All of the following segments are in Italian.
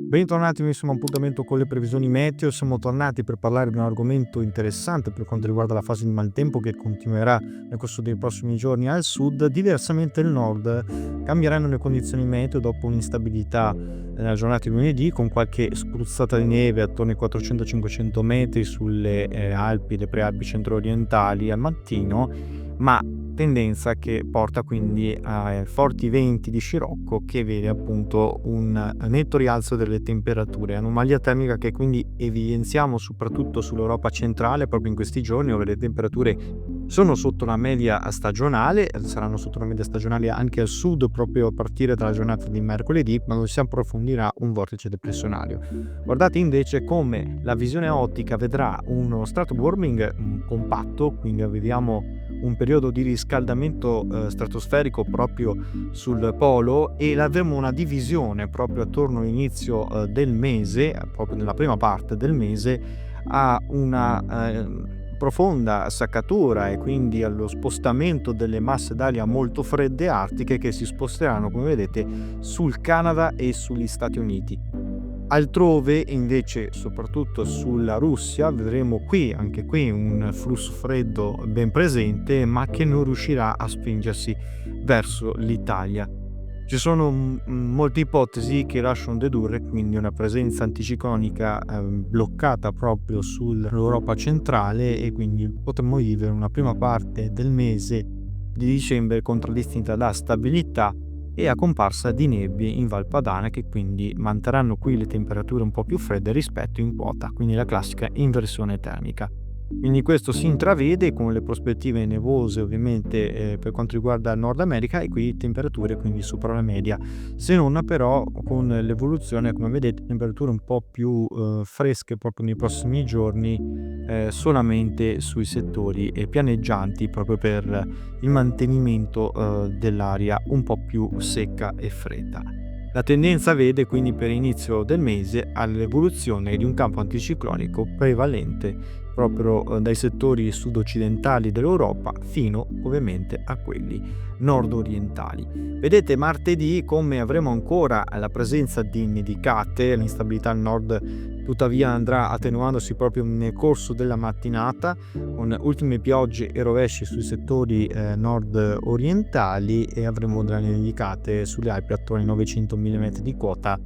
Bentornati, nuovissimo appuntamento con le previsioni meteo. Siamo tornati per parlare di un argomento interessante per quanto riguarda la fase di maltempo che continuerà nel corso dei prossimi giorni al sud. Diversamente il nord cambieranno le condizioni meteo dopo un'instabilità nella giornata di lunedì, con qualche spruzzata di neve attorno ai 400-500 metri sulle Alpi, le prealpi centro-orientali al mattino, ma tendenza che porta quindi a forti venti di scirocco, che vede appunto un netto rialzo delle temperature, anomalia termica che quindi evidenziamo soprattutto sull'Europa centrale proprio in questi giorni, dove le temperature sono sotto la media stagionale, saranno sotto la media stagionale anche al sud proprio a partire dalla giornata di mercoledì, ma non si approfondirà un vortice depressionario. Guardate invece come la visione ottica vedrà uno stratowarming compatto, quindi vediamo un periodo di riscaldamento stratosferico proprio sul polo, e avremo una divisione proprio attorno all'inizio del mese, proprio nella prima parte del mese, a una profonda saccatura e quindi allo spostamento delle masse d'aria molto fredde artiche che si sposteranno, come vedete, sul Canada e sugli Stati Uniti. Altrove invece, soprattutto sulla Russia, vedremo anche qui un flusso freddo ben presente, ma che non riuscirà a spingersi verso l'Italia. Ci sono molte ipotesi che lasciano dedurre quindi una presenza anticiclonica bloccata proprio sull'Europa centrale, e quindi potremmo vivere una prima parte del mese di dicembre contraddistinta da stabilità e a comparsa di nebbie in Val Padana, che quindi manterranno qui le temperature un po' più fredde rispetto in quota, quindi la classica inversione termica. Quindi questo si intravede con le prospettive nevose ovviamente per quanto riguarda il Nord America, e qui temperature quindi sopra la media, se non però con l'evoluzione, come vedete, temperature un po' più fresche proprio nei prossimi giorni, solamente sui settori pianeggianti, proprio per il mantenimento dell'aria un po' più secca e fredda. La tendenza vede quindi per inizio del mese all'evoluzione di un campo anticiclonico prevalente proprio dai settori sud-occidentali dell'Europa fino ovviamente a quelli nord-orientali. Vedete martedì come avremo ancora la presenza di nevicate, l'instabilità al nord tuttavia andrà attenuandosi proprio nel corso della mattinata, con ultime piogge e rovesci sui settori nord-orientali, e avremo delle nevicate sulle Alpi attorno ai 900 mm di quota,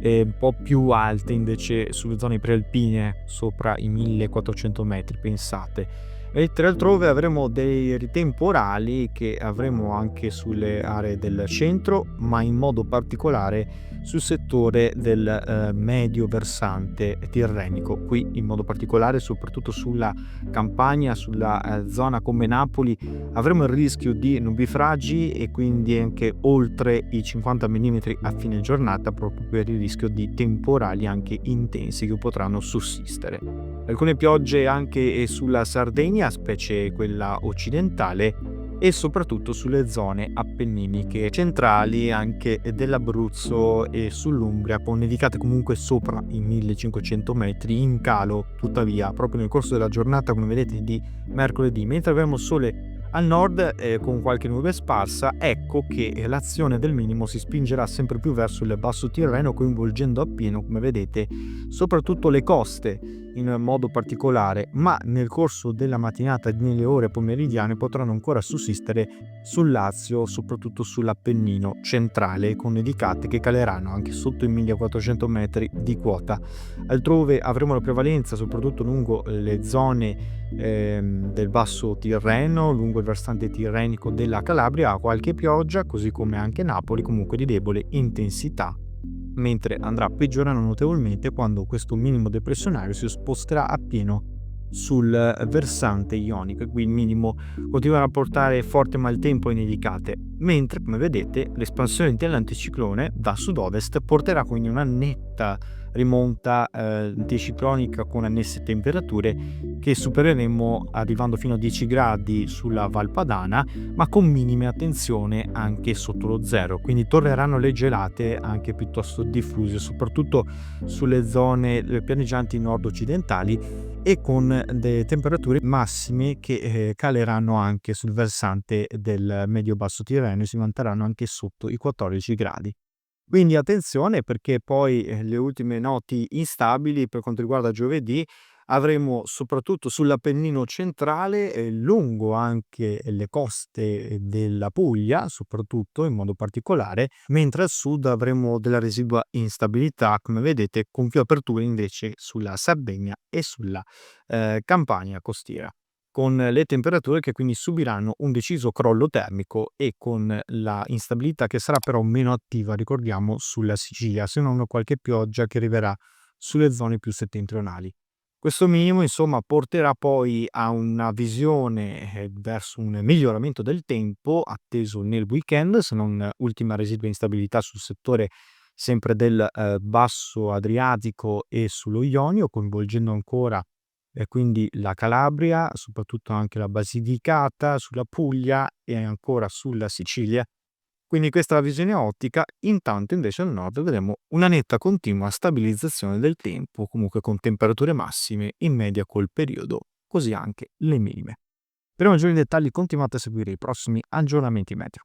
e un po' più alte invece sulle zone prealpine sopra i 1400 metri, pensate. Mentre altrove avremo dei temporali che avremo anche sulle aree del centro, ma in modo particolare sul settore del medio versante tirrenico, qui in modo particolare soprattutto sulla Campania, sulla zona come Napoli avremo il rischio di nubifragi e quindi anche oltre i 50 mm a fine giornata, proprio per il rischio di temporali anche intensi che potranno sussistere. Alcune piogge anche sulla Sardegna, specie quella occidentale, e soprattutto sulle zone appenniniche centrali anche dell'Abruzzo e sull'Umbria, con nevicate comunque sopra i 1500 metri, in calo tuttavia proprio nel corso della giornata, come vedete, di mercoledì, mentre avremo sole al nord con qualche nube sparsa. Ecco che l'azione del minimo si spingerà sempre più verso il basso Tirreno, coinvolgendo appieno, come vedete, soprattutto le coste in modo particolare, ma nel corso della mattinata e nelle ore pomeridiane potranno ancora sussistere sul Lazio, soprattutto sull'Appennino centrale, con nevicate che caleranno anche sotto i 1400 metri di quota. Altrove avremo la prevalenza soprattutto lungo le zone del basso Tirreno, lungo il versante tirrenico della Calabria, qualche pioggia, così come anche Napoli, comunque di debole intensità, mentre andrà peggiorando notevolmente quando questo minimo depressionario si sposterà appieno sul versante ionico, e qui il minimo continuerà a portare forte maltempo e nevicate, mentre come vedete l'espansione dell'anticiclone da sud-ovest porterà quindi una netta rimonta anticiclonica con annesse temperature che supereremo arrivando fino a 10 gradi sulla Val Padana, ma con minime, attenzione, anche sotto lo zero, quindi torneranno le gelate anche piuttosto diffuse, soprattutto sulle zone pianeggianti nord-occidentali, e con delle temperature massime che caleranno anche sul versante del medio-basso Tirreno e si manterranno anche sotto i 14 gradi. Quindi attenzione perché poi, le ultime noti instabili per quanto riguarda giovedì avremo soprattutto sull'Appennino centrale e lungo anche le coste della Puglia, soprattutto in modo particolare, mentre al sud avremo della residua instabilità, come vedete, con più aperture invece sulla Sardegna e sulla, Campania costiera, con le temperature che quindi subiranno un deciso crollo termico e con la instabilità che sarà però meno attiva, ricordiamo, sulla Sicilia, se non qualche pioggia che arriverà sulle zone più settentrionali. Questo minimo, insomma, porterà poi a una visione, verso un miglioramento del tempo atteso nel weekend, se non ultima residua instabilità sul settore sempre del, basso Adriatico e sullo Ionio, coinvolgendo ancora, quindi la Calabria, soprattutto anche la Basilicata, sulla Puglia e ancora sulla Sicilia. Quindi questa è la visione ottica, intanto invece al nord vedremo una netta continua stabilizzazione del tempo, comunque con temperature massime in media col periodo, così anche le minime. Per maggiori dettagli continuate a seguire i prossimi aggiornamenti meteo.